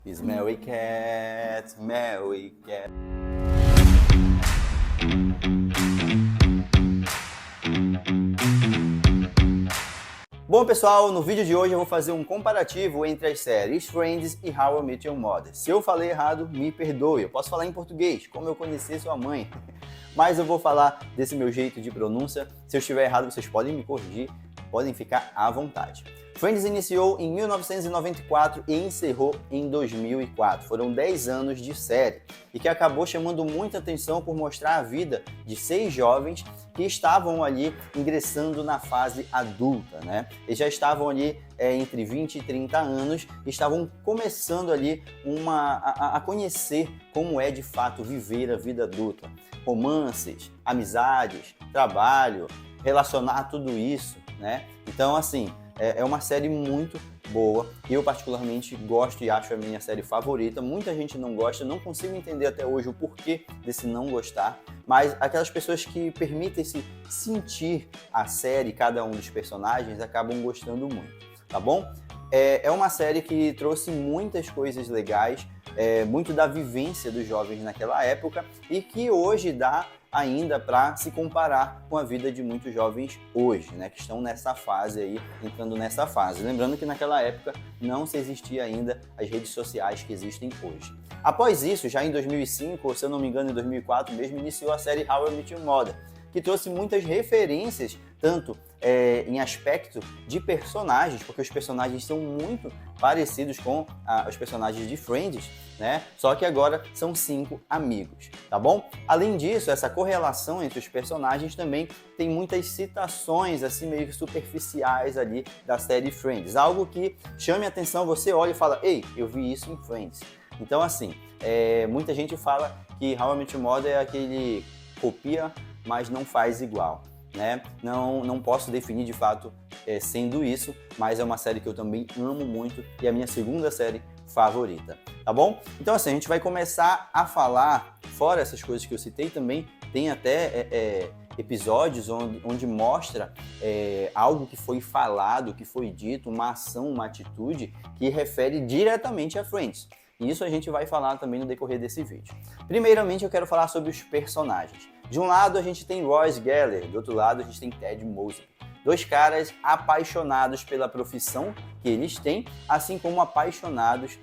Smelly cat, smelly cat. Bom, pessoal, no vídeo de hoje eu vou fazer um comparativo entre as séries Friends e How I Met Your Mother. Se eu falei errado, me perdoe. Eu posso falar em português, como eu conheci sua mãe. Mas eu vou falar desse meu jeito de pronúncia. Se eu estiver errado, vocês podem me corrigir, podem ficar à vontade. Friends iniciou em 1994 e encerrou em 2004. Foram 10 anos de série e que acabou chamando muita atenção por mostrar a vida de 6 jovens que estavam ali ingressando na fase adulta, né? Eles já estavam ali entre 20 e 30 anos e estavam começando ali a conhecer como é de fato viver a vida adulta. Romances, amizades, trabalho, relacionar tudo isso, né? Então, assim, é uma série muito boa. Eu particularmente gosto e acho a minha série favorita. Muita gente não gosta, não consigo entender até hoje o porquê desse não gostar, mas aquelas pessoas que permitem-se sentir a série, cada um dos personagens, acabam gostando muito, tá bom? É uma série que trouxe muitas coisas legais, muito da vivência dos jovens naquela época e que hoje dá ainda para se comparar com a vida de muitos jovens hoje, né, que estão nessa fase aí, entrando nessa fase. Lembrando que naquela época não se existia ainda as redes sociais que existem hoje. Após isso, já em 2005, ou se eu não me engano em 2004 mesmo, iniciou a série How I Met Your Mother, que trouxe muitas referências, tanto em aspecto de personagens, porque os personagens são muito parecidos com os personagens de Friends, né? Só que agora são 5 amigos, tá bom? Além disso, essa correlação entre os personagens também tem muitas citações, assim, meio que superficiais ali da série Friends. Algo que chame a atenção, você olha e fala, ei, eu vi isso em Friends. Então, assim, muita gente fala que How I Met Your Mother é aquele copia, mas não faz igual, né? Não posso definir de fato sendo isso, mas é uma série que eu também amo muito e é a minha segunda série favorita, tá bom? Então assim, a gente vai começar a falar, fora essas coisas que eu citei, também tem até episódios onde mostra algo que foi falado, que foi dito, uma ação, uma atitude que refere diretamente a Friends. E isso a gente vai falar também no decorrer desse vídeo. Primeiramente, eu quero falar sobre os personagens. De um lado, a gente tem Ross Geller, do outro lado, a gente tem Ted Mosby. Dois caras apaixonados pela profissão que eles têm, assim como apaixonados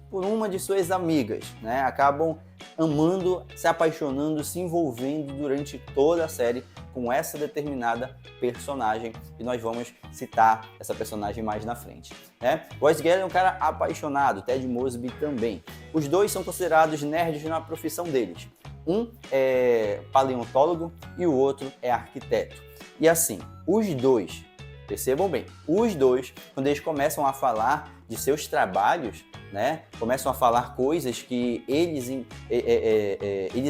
por uma de suas amigas, né? Acabam amando, se apaixonando, se envolvendo durante toda a série com essa determinada personagem, e nós vamos citar essa personagem mais na frente, né? Ross Geller é um cara apaixonado, Ted Mosby também. Os dois são considerados nerds na profissão deles. Um é paleontólogo e o outro é arquiteto. E assim, os dois, percebam bem, os dois, quando eles começam a falar de seus trabalhos, né, começam a falar coisas que eles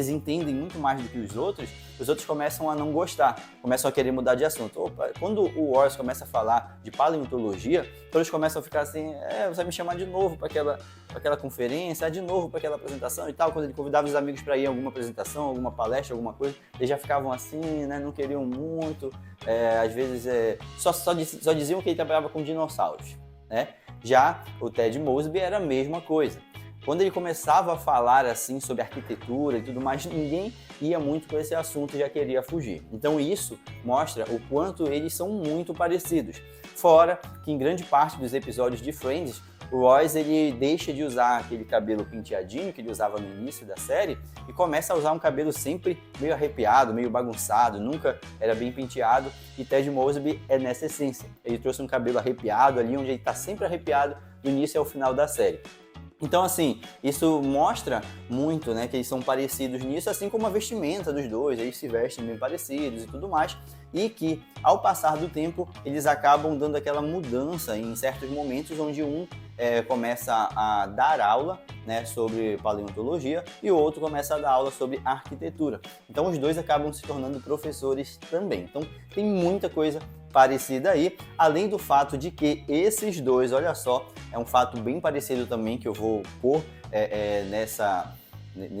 entendem muito mais do que os outros começam a não gostar, começam a querer mudar de assunto. Opa, quando o Ross começa a falar de paleontologia, todos começam a ficar assim, você vai me chamar de novo para aquela conferência, de novo para aquela apresentação e tal. Quando ele convidava os amigos para ir a alguma apresentação, alguma palestra, alguma coisa, eles já ficavam assim, né, não queriam muito, às vezes só diziam que ele trabalhava com dinossauros, né? Já o Ted Mosby era a mesma coisa. Quando ele começava a falar assim sobre arquitetura e tudo mais, ninguém ia muito com esse assunto e já queria fugir. Então isso mostra o quanto eles são muito parecidos. Fora que em grande parte dos episódios de Friends, o Ross ele deixa de usar aquele cabelo penteadinho que ele usava no início da série e começa a usar um cabelo sempre meio arrepiado, meio bagunçado, nunca era bem penteado, e Ted Mosby é nessa essência. Ele trouxe um cabelo arrepiado ali, onde ele está sempre arrepiado do início ao final da série. Então, assim, isso mostra muito, né, que eles são parecidos nisso, assim como a vestimenta dos dois, eles se vestem bem parecidos e tudo mais, e que, ao passar do tempo, eles acabam dando aquela mudança em certos momentos, onde um começa a dar aula, né, sobre paleontologia e o outro começa a dar aula sobre arquitetura. Então, os dois acabam se tornando professores também. Então, tem muita coisa parecida aí, além do fato de que esses dois, olha só, é um fato bem parecido também que eu vou pôr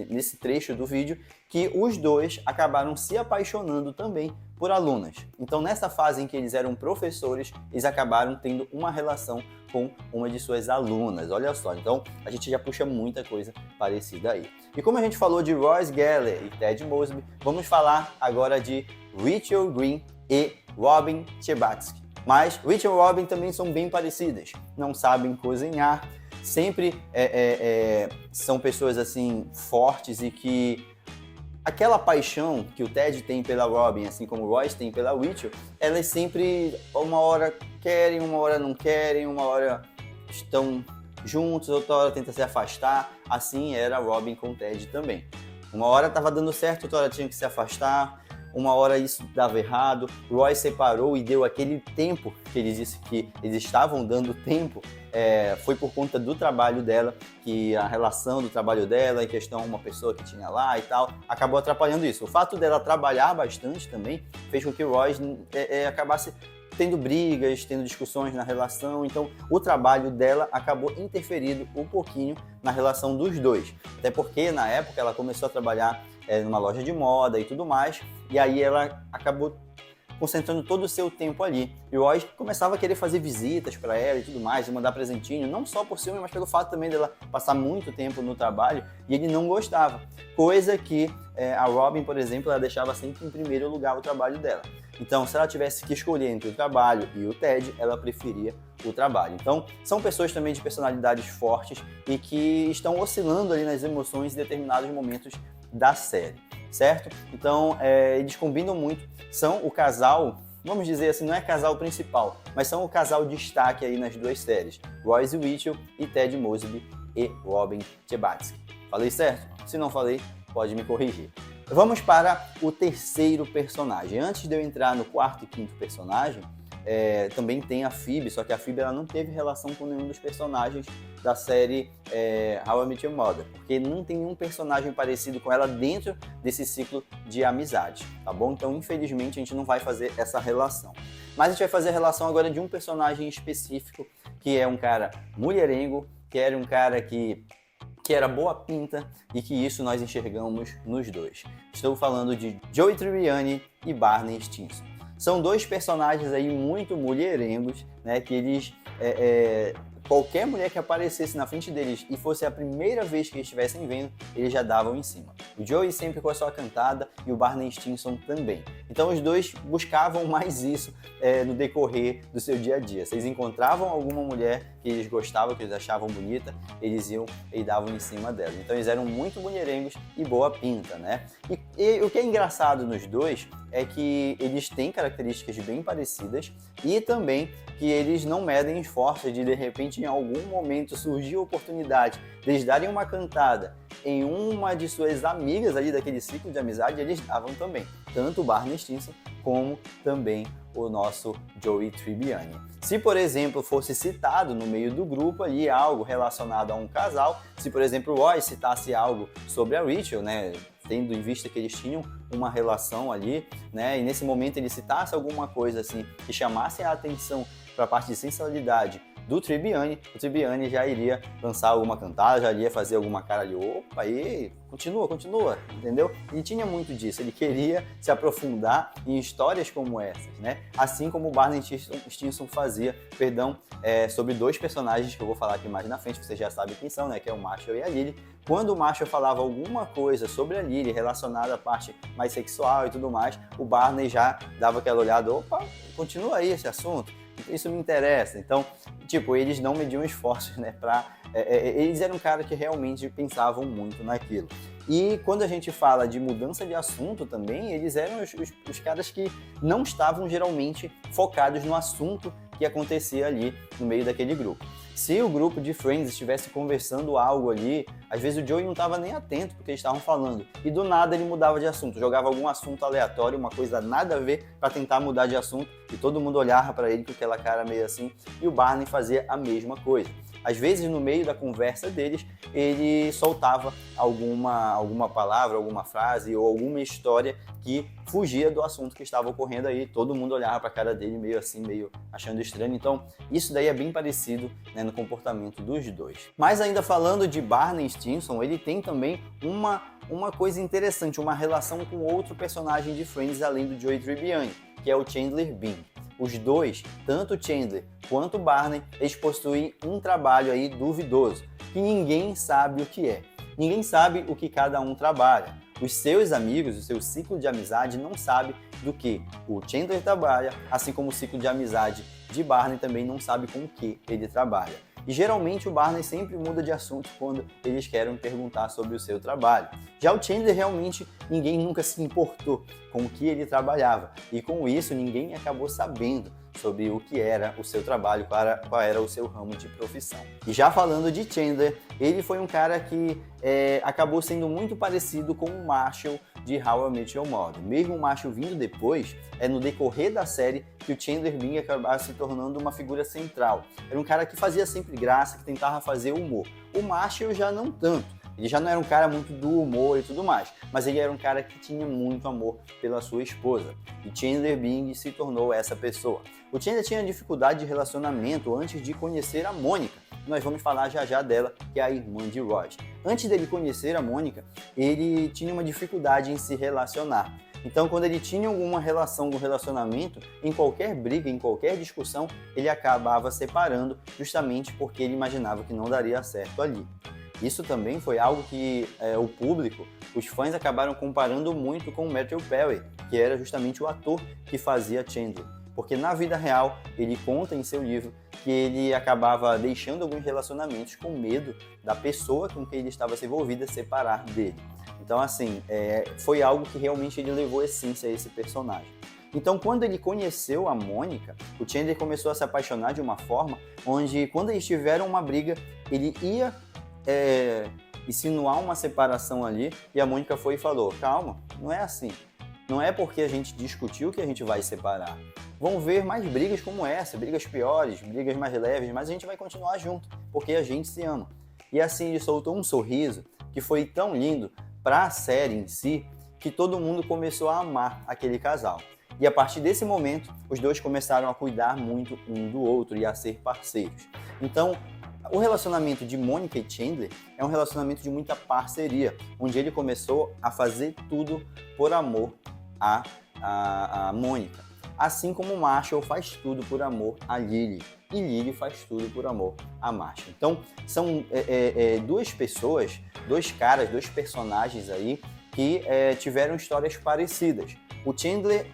nesse trecho do vídeo, que os dois acabaram se apaixonando também por alunas. Então, nessa fase em que eles eram professores, eles acabaram tendo uma relação com uma de suas alunas. Olha só, então a gente já puxa muita coisa parecida aí. E como a gente falou de Royce Geller e Ted Mosby, vamos falar agora de Rachel Green e Robin Scherbatsky. Mas Rachel e Robin também são bem parecidas. Não sabem cozinhar, sempre são pessoas assim fortes e que aquela paixão que o Ted tem pela Robin, assim como o Royce tem pela Rachel, elas sempre uma hora querem, uma hora não querem, uma hora estão juntos, outra hora tenta se afastar. Assim era a Robin com o Ted também. Uma hora estava dando certo, outra hora tinha que se afastar. Uma hora isso dava errado, Roy separou e deu aquele tempo que ele disse que eles estavam dando tempo, foi por conta do trabalho dela, que a relação do trabalho dela, em questão uma pessoa que tinha lá e tal, acabou atrapalhando isso. O fato dela trabalhar bastante também fez com que o Roy acabasse tendo brigas, tendo discussões na relação, então o trabalho dela acabou interferindo um pouquinho na relação dos dois. Até porque na época ela começou a trabalhar numa loja de moda e tudo mais, e aí ela acabou concentrando todo o seu tempo ali. E o Roy começava a querer fazer visitas para ela e tudo mais, e mandar presentinho, não só por ciúme, mas pelo fato também dela passar muito tempo no trabalho, e ele não gostava. Coisa que a Robin, por exemplo, ela deixava sempre em primeiro lugar o trabalho dela. Então, se ela tivesse que escolher entre o trabalho e o Ted, ela preferia o trabalho. Então, são pessoas também de personalidades fortes e que estão oscilando ali nas emoções em determinados momentos da série, certo? Então, eles combinam muito, são o casal, vamos dizer assim, não é casal principal, mas são o casal destaque aí nas duas séries, Royce e Rachel e Ted Mosby e Robin Scherbatsky. Falei certo? Se não falei, pode me corrigir. Vamos para o terceiro personagem. Antes de eu entrar no quarto e quinto personagem, também tem a Phoebe, só que a Phoebe ela não teve relação com nenhum dos personagens da série How I Met Your Mother, porque não tem nenhum personagem parecido com ela dentro desse ciclo de amizade, tá bom? Então, infelizmente, a gente não vai fazer essa relação. Mas a gente vai fazer a relação agora de um personagem específico, que é um cara mulherengo, que era um cara que era boa pinta e que isso nós enxergamos nos dois. Estou falando de Joey Tribbiani e Barney Stinson. São dois personagens aí muito mulherengos, né, que eles... qualquer mulher que aparecesse na frente deles e fosse a primeira vez que eles estivessem vendo, eles já davam em cima. O Joey sempre com a sua cantada e o Barney Stinson também. Então os dois buscavam mais isso no decorrer do seu dia a dia. Se eles encontravam alguma mulher que eles gostavam, que eles achavam bonita, eles iam e davam em cima dela. Então eles eram muito mulherengos e boa pinta, né? E o que é engraçado nos dois é que eles têm características bem parecidas e também que eles não medem esforços de repente, em algum momento, surgir a oportunidade de eles darem uma cantada em uma de suas amigas ali daquele ciclo de amizade, eles davam também. Tanto o Barney Stinson como também o nosso Joey Tribbiani. Se, por exemplo, fosse citado no meio do grupo ali algo relacionado a um casal, se, por exemplo, o Roy citasse algo sobre a Rachel, né, tendo em vista que eles tinham uma relação ali, né, e nesse momento ele citasse alguma coisa assim que chamasse a atenção para a parte de sensualidade do Tribbiani, o Tribbiani já iria lançar alguma cantada, já iria fazer alguma cara ali, opa, aí, continua, entendeu? Ele tinha muito disso, ele queria se aprofundar em histórias como essas, né? Assim como o Barney Stinson fazia, sobre dois personagens que eu vou falar aqui mais na frente, vocês já sabem quem são, né? Que é o Marshall e a Lily. Quando o Marshall falava alguma coisa sobre a Lily relacionada à parte mais sexual e tudo mais, o Barney já dava aquela olhada, opa, continua aí esse assunto. Isso me interessa. Então, eles não mediam esforços, né? Eles eram caras que realmente pensavam muito naquilo. E quando a gente fala de mudança de assunto também, eles eram os caras que não estavam geralmente focados no assunto que acontecia ali no meio daquele grupo. Se o grupo de Friends estivesse conversando algo ali, às vezes o Joey não estava nem atento porque eles estavam falando. E do nada ele mudava de assunto, jogava algum assunto aleatório, uma coisa nada a ver para tentar mudar de assunto. E todo mundo olhava para ele com aquela cara meio assim. E o Barney fazia a mesma coisa. Às vezes, no meio da conversa deles, ele soltava alguma palavra, alguma frase ou alguma história que fugia do assunto que estava ocorrendo aí. Todo mundo olhava para a cara dele meio assim, meio achando estranho. Então, isso daí é bem parecido, né, no comportamento dos dois. Mas ainda falando de Barney Stinson, ele tem também uma uma coisa interessante, uma relação com outro personagem de Friends além do Joey Tribbiani, que é o Chandler Bing. Os dois, tanto o Chandler quanto o Barney, eles possuem um trabalho aí duvidoso, que ninguém sabe o que é. Ninguém sabe o que cada um trabalha. Os seus amigos, o seu ciclo de amizade não sabe do que o Chandler trabalha, assim como o ciclo de amizade de Barney também não sabe com o que ele trabalha. E geralmente o Barney sempre muda de assunto quando eles querem perguntar sobre o seu trabalho. Já o Chandler realmente ninguém nunca se importou com o que ele trabalhava e com isso ninguém acabou sabendo sobre o que era o seu trabalho, qual era o seu ramo de profissão. E já falando de Chandler, ele foi um cara que acabou sendo muito parecido com o Marshall de How I Met Your Mother. Mesmo o Marshall vindo depois, no decorrer da série que o Chandler Bing acabava se tornando uma figura central. Era um cara que fazia sempre graça, que tentava fazer humor. O Marshall já não tanto. Ele já não era um cara muito do humor e tudo mais, mas ele era um cara que tinha muito amor pela sua esposa. E Chandler Bing se tornou essa pessoa. O Chandler tinha dificuldade de relacionamento antes de conhecer a Mônica. Nós vamos falar já dela, que é a irmã de Ross. Antes dele conhecer a Mônica, ele tinha uma dificuldade em se relacionar. Então, quando ele tinha alguma relação com relacionamento, em qualquer briga, em qualquer discussão, ele acabava separando, justamente porque ele imaginava que não daria certo ali. Isso também foi algo que o público, os fãs acabaram comparando muito com o Matthew Perry, que era justamente o ator que fazia Chandler. Porque na vida real, ele conta em seu livro que ele acabava deixando alguns relacionamentos com medo da pessoa com quem ele estava se envolvida separar dele. Então, assim, foi algo que realmente ele levou essência a esse personagem. Então, quando ele conheceu a Mônica, o Chandler começou a se apaixonar de uma forma onde, quando eles tiveram uma briga, ele ia insinuar uma separação ali, e a Mônica foi e falou: calma, não é assim. Não é porque a gente discutiu que a gente vai separar. Vão ver mais brigas como essa, brigas piores, brigas mais leves, mas a gente vai continuar junto, porque a gente se ama. E assim ele soltou um sorriso que foi tão lindo para a série em si, que todo mundo começou a amar aquele casal. E a partir desse momento, os dois começaram a cuidar muito um do outro e a ser parceiros. Então, o relacionamento de Mônica e Chandler é um relacionamento de muita parceria, onde ele começou a fazer tudo por amor a Mônica. Assim como o Marshall faz tudo por amor a Lily, e Lily faz tudo por amor a Marshall. Então, são duas pessoas, dois caras, dois personagens aí que tiveram histórias parecidas. O Chandler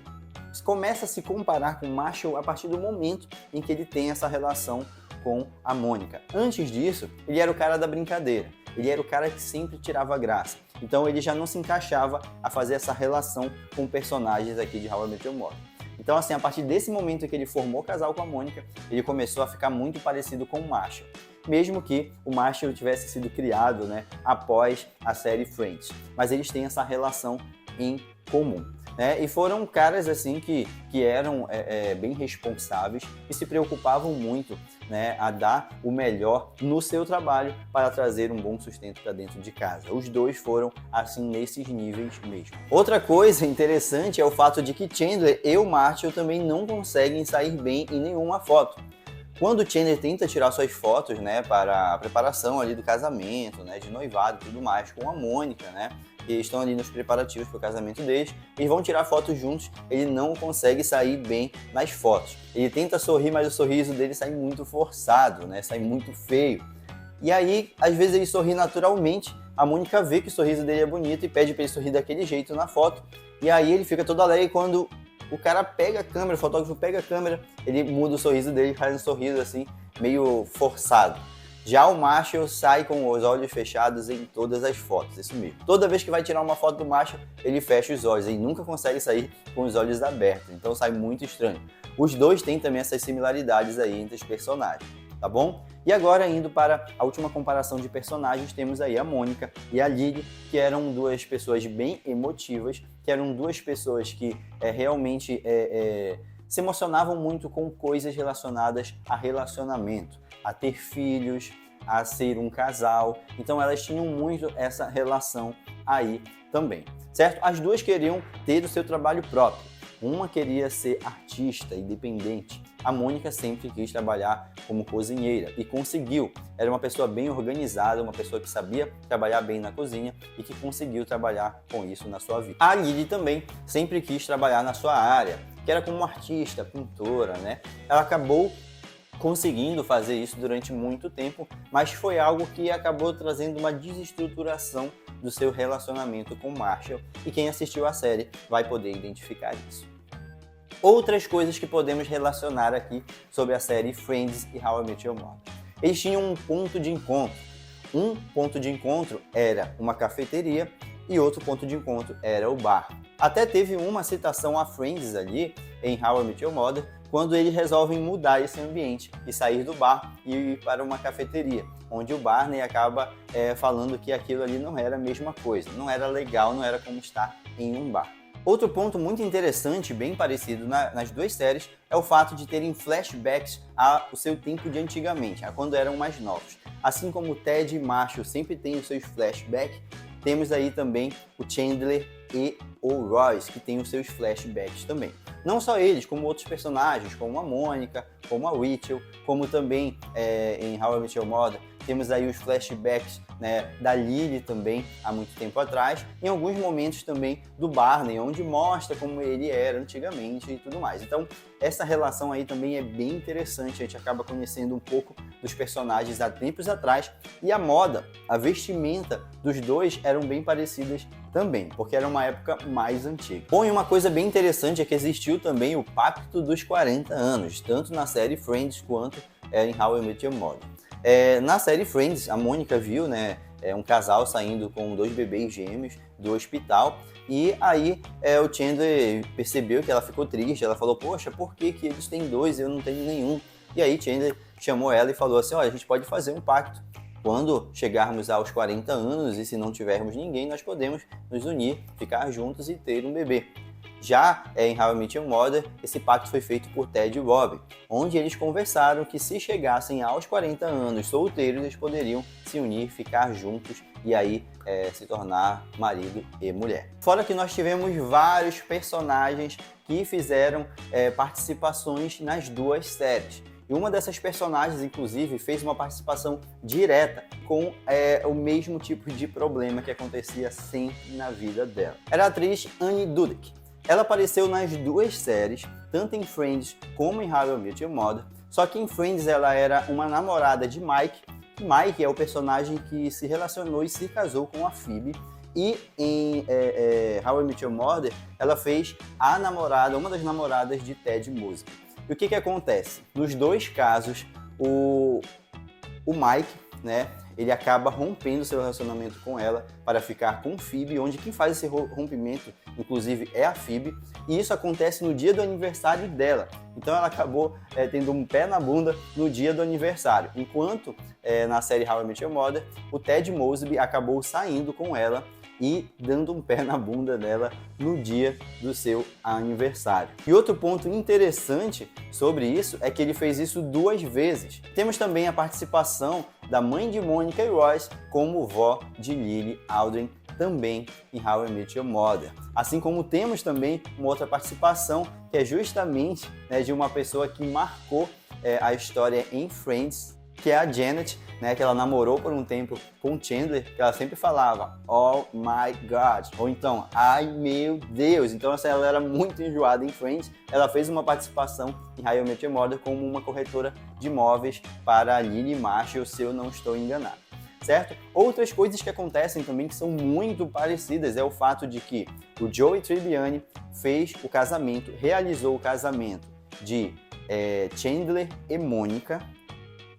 começa a se comparar com o Marshall a partir do momento em que ele tem essa relação com a Mônica. Antes disso, ele era o cara da brincadeira. Ele era o cara que sempre tirava graça. Então ele já não se encaixava a fazer essa relação com personagens aqui de How I Met Your Mother. Então, assim, a partir desse momento em que ele formou casal com a Mônica, ele começou a ficar muito parecido com o Marshall. Mesmo que o Marshall tivesse sido criado, né, após a série Friends. Mas eles têm essa relação em comum. E foram caras assim que eram bem responsáveis e se preocupavam muito, né, a dar o melhor no seu trabalho para trazer um bom sustento para dentro de casa. Os dois foram assim nesses níveis mesmo. Outra coisa interessante é o fato de que Chandler e o Marshall também não conseguem sair bem em nenhuma foto. Quando o Chandler tenta tirar suas fotos, né, para a preparação ali do casamento, né, de noivado e tudo mais, com a Mônica, né, que estão ali nos preparativos para o casamento deles, eles vão tirar fotos juntos, ele não consegue sair bem nas fotos. Ele tenta sorrir, mas o sorriso dele sai muito forçado, né, sai muito feio. E aí, às vezes ele sorri naturalmente, a Mônica vê que o sorriso dele é bonito e pede para ele sorrir daquele jeito na foto, e aí ele fica todo alegre quando o cara pega a câmera, o fotógrafo pega a câmera, ele muda o sorriso dele, faz um sorriso assim, meio forçado. Já o Marshall sai com os olhos fechados em todas as fotos, isso mesmo. Toda vez que vai tirar uma foto do Marshall, ele fecha os olhos, ele nunca consegue sair com os olhos abertos, então sai muito estranho. Os dois têm também essas similaridades aí entre os personagens, tá bom? E agora, indo para a última comparação de personagens, temos aí a Mônica e a Lily, que eram duas pessoas bem emotivas, que eram duas pessoas que realmente se emocionavam muito com coisas relacionadas a relacionamento, a ter filhos, a ser um casal. Então elas tinham muito essa relação aí também, certo? As duas queriam ter o seu trabalho próprio. Uma queria ser artista, independente, a Mônica sempre quis trabalhar como cozinheira e conseguiu. Era uma pessoa bem organizada, uma pessoa que sabia trabalhar bem na cozinha e que conseguiu trabalhar com isso na sua vida. A Lily também sempre quis trabalhar na sua área, que era como artista, pintora, né? Ela acabou conseguindo fazer isso durante muito tempo, mas foi algo que acabou trazendo uma desestruturação do seu relacionamento com Marshall, e quem assistiu a série vai poder identificar isso. Outras coisas que podemos relacionar aqui sobre a série Friends e How I Met Your Mother. Eles tinham um ponto de encontro. Um ponto de encontro era uma cafeteria e outro ponto de encontro era o bar. Até teve uma citação a Friends ali em How I Met Your Mother, quando eles resolvem mudar esse ambiente e sair do bar e ir para uma cafeteria, onde o Barney acaba falando que aquilo ali não era a mesma coisa, não era legal, não era como estar em um bar. Outro ponto muito interessante, bem parecido nas duas séries, é o fato de terem flashbacks ao seu tempo de antigamente, a quando eram mais novos. Assim como o Ted e Marshall sempre têm os seus flashbacks, temos aí também o Chandler e o Royce, que têm os seus flashbacks também. Não só eles, como outros personagens, como a Mônica, como a Rachel, como também em How I Met Your Mother, temos aí os flashbacks, né, da Lily também, há muito tempo atrás, em alguns momentos também do Barney, onde mostra como ele era antigamente e tudo mais. Então, essa relação aí também é bem interessante, a gente acaba conhecendo um pouco dos personagens há tempos atrás, e a moda, a vestimenta dos dois eram bem parecidas também, porque era uma época mais antiga. Bom, e uma coisa bem interessante é que existiu também o Pacto dos 40 anos, tanto na série Friends quanto em How I Met Your Mother. Na série Friends, a Mônica viu, né, um casal saindo com 2 bebês gêmeos do hospital, e aí o Chandler percebeu que ela ficou triste, ela falou, poxa, por que eles têm 2 e eu não tenho nenhum? E aí Chandler chamou ela e falou assim, olha, a gente pode fazer um pacto. Quando chegarmos aos 40 anos e se não tivermos ninguém, nós podemos nos unir, ficar juntos e ter um bebê. Já em How I Met Your Mother, esse pacto foi feito por Ted e Bob, onde eles conversaram que se chegassem aos 40 anos solteiros, eles poderiam se unir, ficar juntos e aí se tornar marido e mulher. Fora que nós tivemos vários personagens que fizeram participações nas duas séries. E uma dessas personagens, inclusive, fez uma participação direta com o mesmo tipo de problema que acontecia sempre na vida dela. Era a atriz Annie Dudek. Ela apareceu nas duas séries, tanto em Friends como em How I Met Your Mother, só que em Friends ela era uma namorada de Mike. Mike é o personagem que se relacionou e se casou com a Phoebe, e em How I Met Your Mother ela fez a namorada, uma das namoradas de Ted Mosby. E o que acontece? Nos dois casos, o Mike, né, ele acaba rompendo seu relacionamento com ela para ficar com Phoebe, onde quem faz esse rompimento, inclusive, é a Phoebe, e isso acontece no dia do aniversário dela. Então ela acabou tendo um pé na bunda no dia do aniversário, enquanto na série How I Met Your Mother, o Ted Mosby acabou saindo com ela e dando um pé na bunda dela no dia do seu aniversário. E outro ponto interessante sobre isso é que ele fez isso 2 vezes. Temos também a participação da mãe de Mônica e Royce como vó de Lily Aldrin, também em How I Met Your Mother. Assim como temos também uma outra participação que é justamente de uma pessoa que marcou a história em Friends, que é a Janet, né, que ela namorou por um tempo com o Chandler, que ela sempre falava "Oh my God", ou então "Ai meu Deus". Então ela era muito enjoada em Friends. Ela fez uma participação em How I Met Your Mother como uma corretora de imóveis para a Lily Marshall, se eu não estou enganado. Certo? Outras coisas que acontecem também que são muito parecidas é o fato de que o Joey Tribbiani fez o casamento, realizou o casamento de Chandler e Mônica.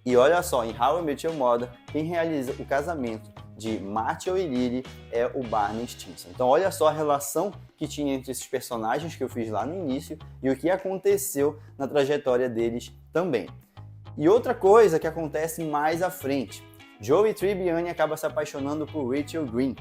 E olha só, em How I Met Your Mother, quem realiza o casamento de Marshall e Lily é o Barney Stinson. Então olha só a relação que tinha entre esses personagens que eu fiz lá no início e o que aconteceu na trajetória deles também. E outra coisa que acontece mais à frente, Joey Tribbiani acaba se apaixonando por Rachel Green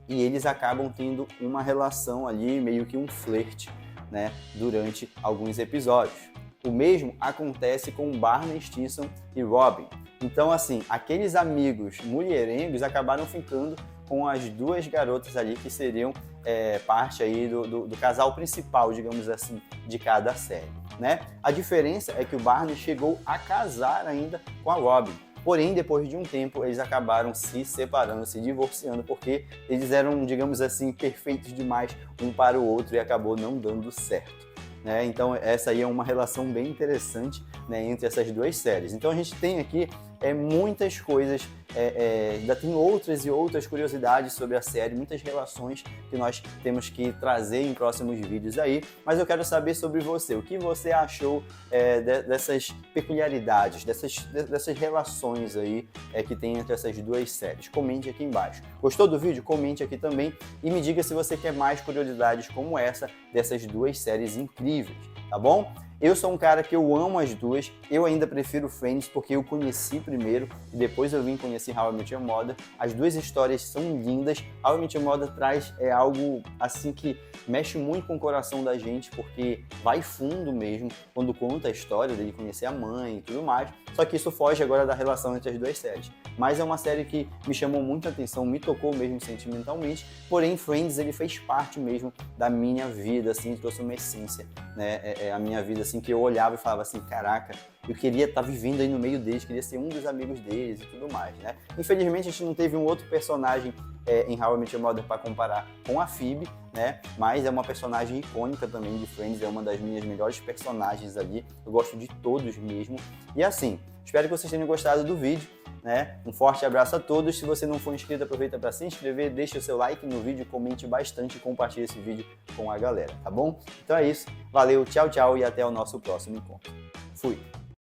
e eles acabam tendo uma relação ali, meio que um flerte, né, durante alguns episódios. O mesmo acontece com Barney Stinson e Robin. Então, assim, aqueles amigos mulherengos acabaram ficando com as duas garotas ali que seriam parte aí do casal principal, digamos assim, de cada série, né? A diferença é que o Barney chegou a casar ainda com a Robin. Porém, depois de um tempo, eles acabaram se separando, se divorciando, porque eles eram, digamos assim, perfeitos demais um para o outro e acabou não dando certo, né? Então, essa aí é uma relação bem interessante, né, entre essas duas séries. Então, a gente tem aqui muitas coisas, ainda tem outras e outras curiosidades sobre a série, muitas relações que nós temos que trazer em próximos vídeos aí, mas eu quero saber sobre você, o que você achou dessas peculiaridades, dessas relações aí que tem entre essas duas séries. Comente aqui embaixo. Gostou do vídeo? Comente aqui também e me diga se você quer mais curiosidades como essa dessas duas séries incríveis, tá bom? Eu sou um cara que eu amo as duas, eu ainda prefiro Friends porque eu conheci primeiro e depois eu vim conhecer How I Met Your Mother. As duas histórias são lindas, How I Met Your Mother traz algo assim que mexe muito com o coração da gente porque vai fundo mesmo quando conta a história dele conhecer a mãe e tudo mais, só que isso foge agora da relação entre as duas séries. Mas é uma série que me chamou muita atenção, me tocou mesmo sentimentalmente, porém Friends ele fez parte mesmo da minha vida, assim, trouxe uma essência, né, a minha vida, assim, que eu olhava e falava assim, caraca, eu queria estar vivendo aí no meio deles, queria ser um dos amigos deles e tudo mais, né. Infelizmente a gente não teve um outro personagem em How I Met Your Mother para comparar com a Phoebe, né, mas é uma personagem icônica também de Friends, é uma das minhas melhores personagens ali, eu gosto de todos mesmo, e assim, espero que vocês tenham gostado do vídeo, né? Um forte abraço a todos. Se você não for inscrito, aproveita para se inscrever, deixa o seu like no vídeo, comente bastante e compartilhe esse vídeo com a galera, tá bom? Então é isso. Valeu, tchau, tchau e até o nosso próximo encontro. Fui!